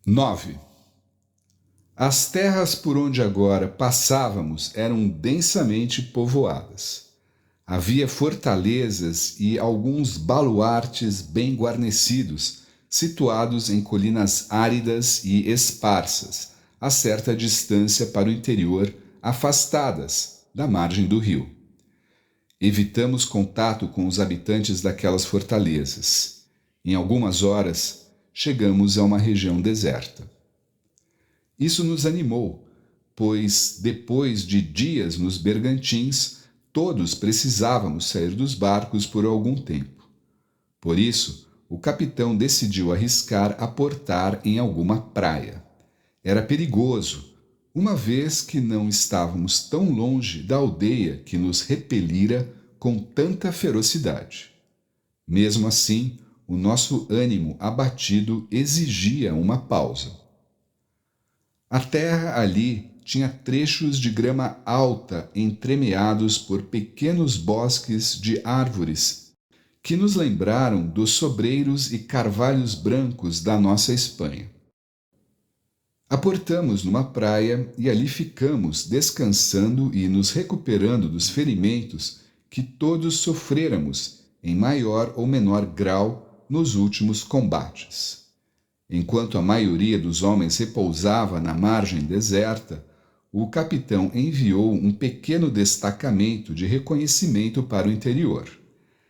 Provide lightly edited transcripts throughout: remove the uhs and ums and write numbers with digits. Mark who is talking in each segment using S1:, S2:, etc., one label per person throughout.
S1: 9. As terras por onde agora passávamos eram densamente povoadas. Havia fortalezas e alguns baluartes bem guarnecidos, situados em colinas áridas e esparsas, a certa distância para o interior, afastadas da margem do rio. Evitamos contato com os habitantes daquelas fortalezas. Em algumas horas, chegamos a uma região deserta. Isso nos animou, pois, depois de dias nos bergantins, todos precisávamos sair dos barcos por algum tempo. Por isso, o capitão decidiu arriscar aportar em alguma praia. Era perigoso, uma vez que não estávamos tão longe da aldeia que nos repelira com tanta ferocidade. Mesmo assim, o nosso ânimo abatido exigia uma pausa. A terra ali tinha trechos de grama alta entremeados por pequenos bosques de árvores que nos lembraram dos sobreiros e carvalhos brancos da nossa Espanha. Aportamos numa praia e ali ficamos descansando e nos recuperando dos ferimentos que todos sofrêramos em maior ou menor grau nos últimos combates. Enquanto a maioria dos homens repousava na margem deserta, o capitão enviou um pequeno destacamento de reconhecimento para o interior.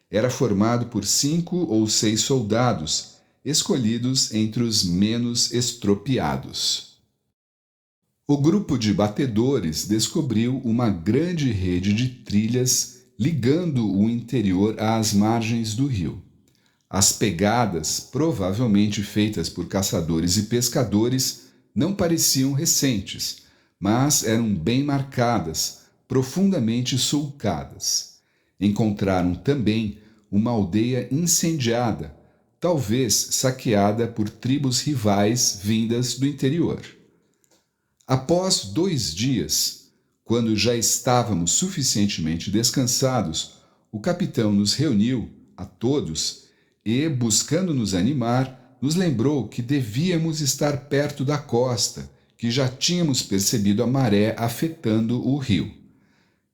S1: Era formado por 5 ou 6 soldados, escolhidos entre os menos estropiados. O grupo de batedores descobriu uma grande rede de trilhas ligando o interior às margens do rio. As pegadas, provavelmente feitas por caçadores e pescadores, não pareciam recentes, mas eram bem marcadas, profundamente sulcadas. Encontraram também uma aldeia incendiada, talvez saqueada por tribos rivais vindas do interior. Após 2 dias, quando já estávamos suficientemente descansados, o capitão nos reuniu, a todos, e, buscando nos animar, nos lembrou que devíamos estar perto da costa, que já tínhamos percebido a maré afetando o rio.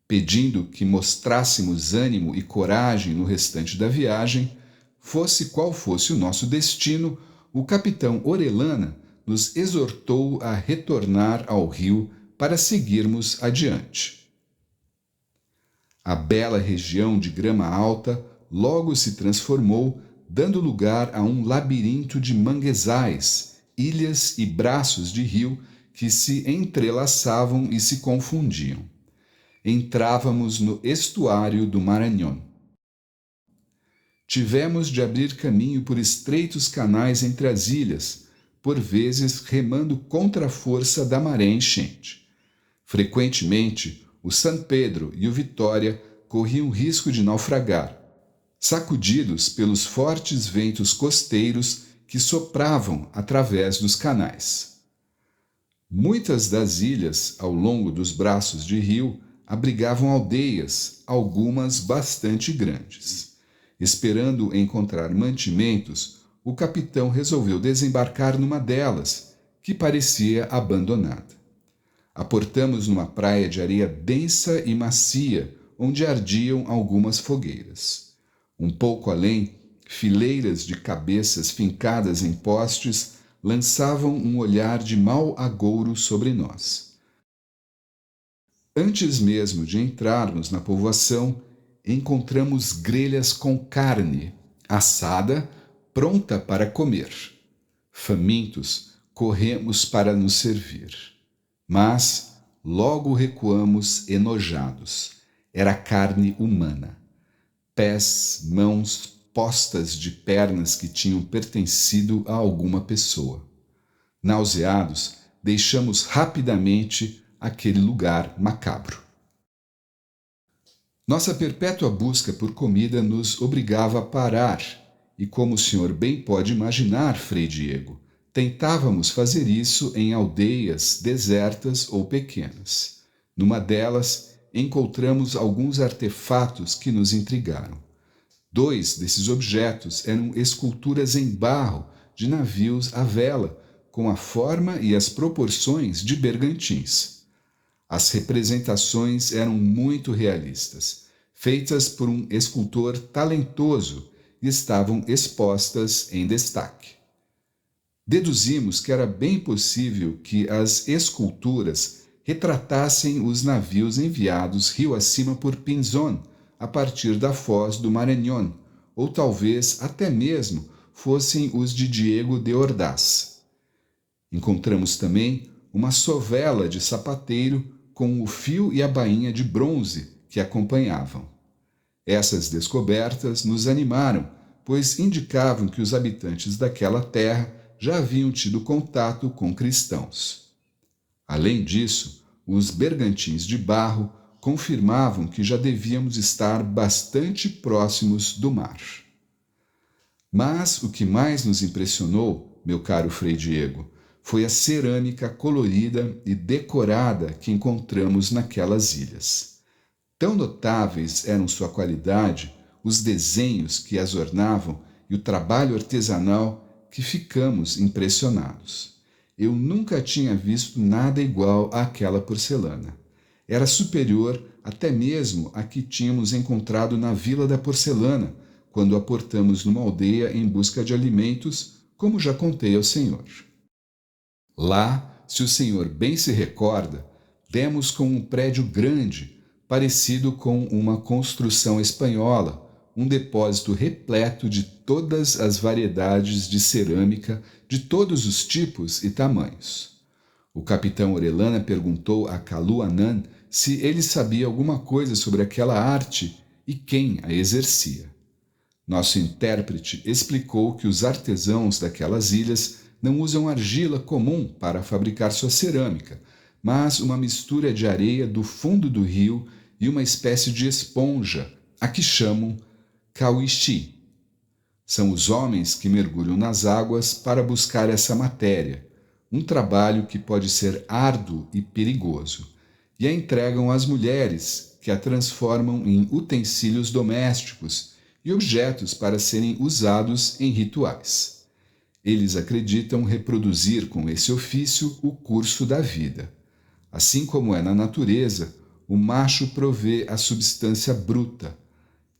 S1: Pedindo que mostrássemos ânimo e coragem no restante da viagem, fosse qual fosse o nosso destino, o capitão Orellana nos exortou a retornar ao rio para seguirmos adiante. A bela região de grama alta logo se transformou, dando lugar a um labirinto de manguezais, ilhas e braços de rio que se entrelaçavam e se confundiam. Entrávamos no estuário do Marañón. Tivemos de abrir caminho por estreitos canais entre as ilhas, por vezes remando contra a força da maré enchente. Frequentemente, o San Pedro e o Vitória corriam risco de naufragar, sacudidos pelos fortes ventos costeiros que sopravam através dos canais. Muitas das ilhas, ao longo dos braços de rio, abrigavam aldeias, algumas bastante grandes. Esperando encontrar mantimentos, o capitão resolveu desembarcar numa delas, que parecia abandonada. Aportamos numa praia de areia densa e macia, onde ardiam algumas fogueiras. Um pouco além, fileiras de cabeças fincadas em postes lançavam um olhar de mau agouro sobre nós. Antes mesmo de entrarmos na povoação, encontramos grelhas com carne, assada, pronta para comer. Famintos, corremos para nos servir. Mas logo recuamos enojados. Era carne humana. Pés, mãos, postas de pernas que tinham pertencido a alguma pessoa. Nauseados, deixamos rapidamente aquele lugar macabro. Nossa perpétua busca por comida nos obrigava a parar, e como o senhor bem pode imaginar, Frei Diego, tentávamos fazer isso em aldeias desertas ou pequenas. Numa delas, encontramos alguns artefatos que nos intrigaram. 2 desses objetos eram esculturas em barro de navios à vela, com a forma e as proporções de bergantins. As representações eram muito realistas, feitas por um escultor talentoso e estavam expostas em destaque. Deduzimos que era bem possível que as esculturas retratassem os navios enviados rio acima por Pinzón, a partir da foz do Marañón, ou talvez até mesmo fossem os de Diego de Ordaz. Encontramos também uma sovela de sapateiro com o fio e a bainha de bronze que acompanhavam. Essas descobertas nos animaram, pois indicavam que os habitantes daquela terra já haviam tido contato com cristãos. Além disso, os bergantins de barro confirmavam que já devíamos estar bastante próximos do mar. Mas o que mais nos impressionou, meu caro Frei Diego, foi a cerâmica colorida e decorada que encontramos naquelas ilhas. Tão notáveis eram sua qualidade, os desenhos que as ornavam e o trabalho artesanal que ficamos impressionados. Eu nunca tinha visto nada igual àquela porcelana. Era superior até mesmo à que tínhamos encontrado na Vila da Porcelana, quando aportamos numa aldeia em busca de alimentos, como já contei ao senhor. Lá, se o senhor bem se recorda, demos com um prédio grande, parecido com uma construção espanhola, um depósito repleto de todas as variedades de cerâmica de todos os tipos e tamanhos. O capitão Orellana perguntou a Kalu Anand se ele sabia alguma coisa sobre aquela arte e quem a exercia. Nosso intérprete explicou que os artesãos daquelas ilhas não usam argila comum para fabricar sua cerâmica, mas uma mistura de areia do fundo do rio e uma espécie de esponja, a que chamam Cauixi. São os homens que mergulham nas águas para buscar essa matéria, um trabalho que pode ser árduo e perigoso, e a entregam às mulheres, que a transformam em utensílios domésticos e objetos para serem usados em rituais. Eles acreditam reproduzir com esse ofício o curso da vida. Assim como é na natureza, o macho provê a substância bruta,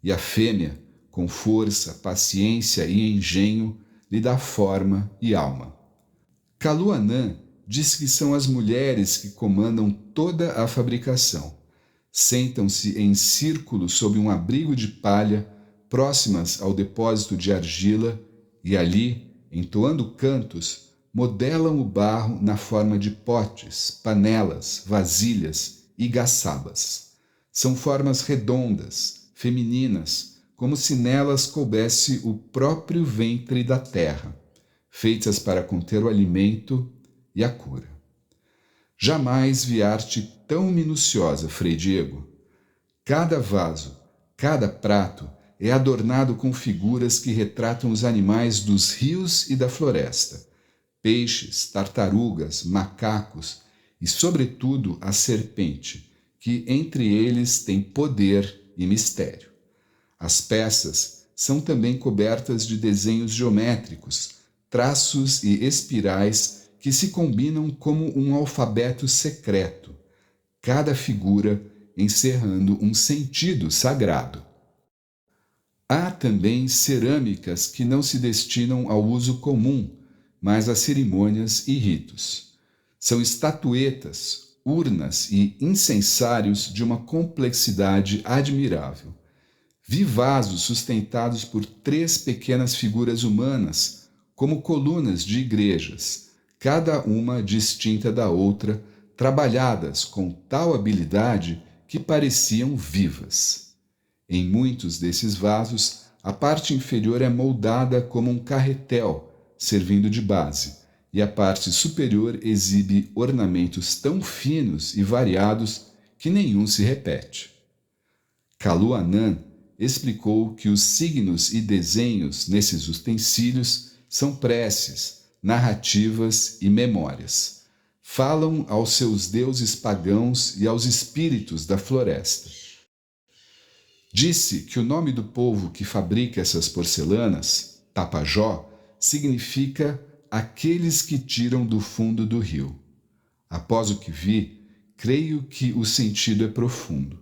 S1: e a fêmea, com força, paciência e engenho, lhe dá forma e alma. Kalu Anand diz que são as mulheres que comandam toda a fabricação. Sentam-se em círculo sob um abrigo de palha, próximas ao depósito de argila, e ali, entoando cantos, modelam o barro na forma de potes, panelas, vasilhas e gaçabas. São formas redondas, femininas, como se nelas coubesse o próprio ventre da terra, feitas para conter o alimento e a cura. Jamais vi arte tão minuciosa, Frei Diego. Cada vaso, cada prato é adornado com figuras que retratam os animais dos rios e da floresta, peixes, tartarugas, macacos e, sobretudo, a serpente, que entre eles tem poder e mistério. As peças são também cobertas de desenhos geométricos, traços e espirais que se combinam como um alfabeto secreto, cada figura encerrando um sentido sagrado. Há também cerâmicas que não se destinam ao uso comum, mas a cerimônias e ritos. São estatuetas, urnas e incensários de uma complexidade admirável. Vi vasos sustentados por 3 pequenas figuras humanas, como colunas de igrejas, cada uma distinta da outra, trabalhadas com tal habilidade que pareciam vivas. Em muitos desses vasos, a parte inferior é moldada como um carretel, servindo de base, e a parte superior exibe ornamentos tão finos e variados que nenhum se repete. Kalu Anand explicou que os signos e desenhos nesses utensílios são preces, narrativas e memórias. Falam aos seus deuses pagãos e aos espíritos da floresta. Disse que o nome do povo que fabrica essas porcelanas, Tapajó, significa aqueles que tiram do fundo do rio. Após o que vi, creio que o sentido é profundo.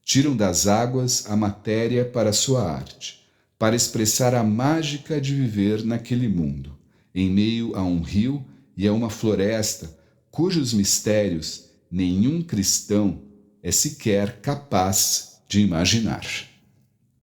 S1: Tiram das águas a matéria para sua arte, para expressar a mágica de viver naquele mundo, em meio a um rio e a uma floresta cujos mistérios nenhum cristão é sequer capaz de imaginar.